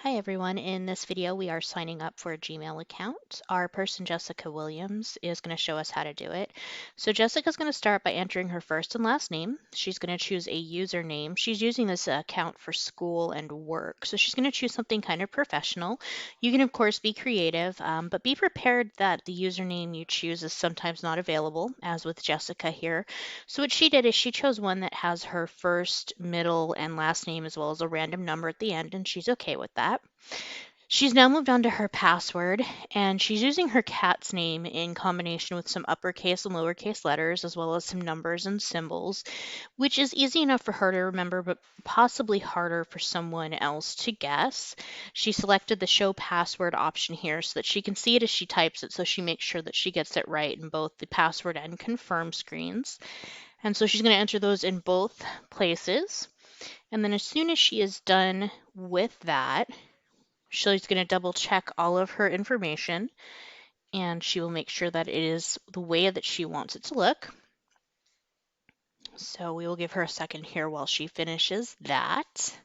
Hi everyone, in this video we are signing up for a Gmail account. Our person Jessica Williams is going to show us how to do it. So Jessica's going to start by entering her first and last name. She's going to choose a username. She's using this account for school and work, so she's going to choose something kind of professional. You can of course be creative, but be prepared that the username you choose is sometimes not available, as with Jessica here. So what she did is she chose one that has her first, middle, and last name as well as a random number at the end, and she's okay with that. She's now moved on to her password, and she's using her cat's name in combination with some uppercase and lowercase letters, as well as some numbers and symbols, which is easy enough for her to remember, but possibly harder for someone else to guess. She selected the show password option here so that she can see it as she types it, so she makes sure that she gets it right in both the password and confirm screens. And so she's going to enter those in both places. And then as soon as she is done with that, she's going to double check all of her information, and she will make sure that it is the way that she wants it to look. So we will give her a second here while she finishes that.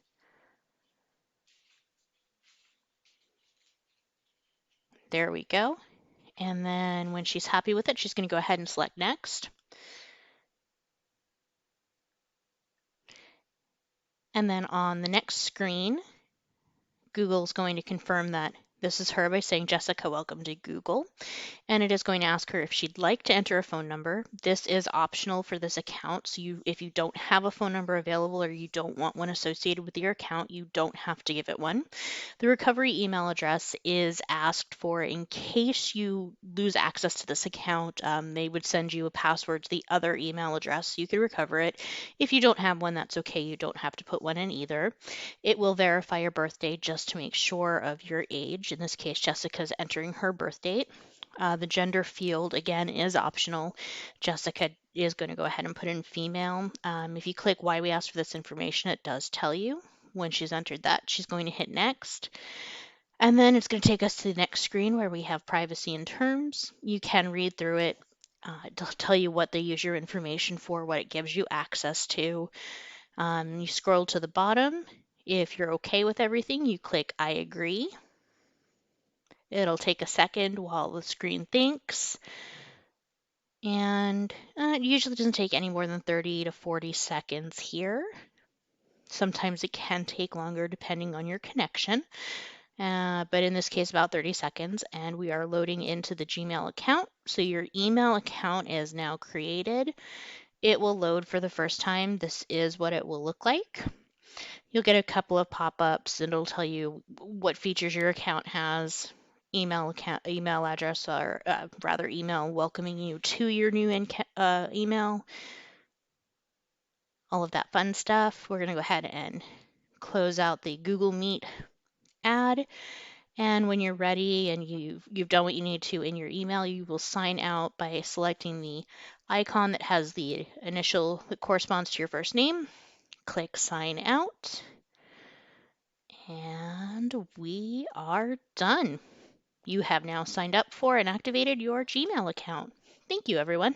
There we go. And then when she's happy with it, she's going to go ahead and select next. And then on the next screen, Google's going to confirm that this is her by saying, "Jessica, welcome to Google." And it is going to ask her if she'd like to enter a phone number. This is optional for this account, so if you don't have a phone number available or you don't want one associated with your account, you don't have to give it one. The recovery email address is asked for in case you lose access to this account. They would send you a password to the other email address so you could recover it. If you don't have one, that's okay. You don't have to put one in either. It will verify your birthday just to make sure of your age. In this case, Jessica's entering her birth date. The gender field, again, is optional. Jessica is going to go ahead and put in female. If you click why we asked for this information, it does tell you. When she's entered that, she's going to hit next. And then it's going to take us to the next screen where we have privacy and terms. You can read through it. It'll tell you what they use your information for, what it gives you access to. You scroll to the bottom. If you're okay with everything, you click I agree. It'll take a second while the screen thinks. And it usually doesn't take any more than 30 to 40 seconds here. Sometimes it can take longer depending on your connection, but in this case about 30 seconds, and we are loading into the Gmail account. So your email account is now created. It will load for the first time. This is what it will look like. You'll get a couple of pop-ups and it'll tell you what features your account has. Email address, or rather email welcoming you to your new email, all of that fun stuff. We're going to go ahead and close out the Google Meet ad. And when you're ready and you've done what you need to in your email, you will sign out by selecting the icon that has the initial that corresponds to your first name. Click sign out. And we are done. You have now signed up for and activated your Gmail account. Thank you, everyone.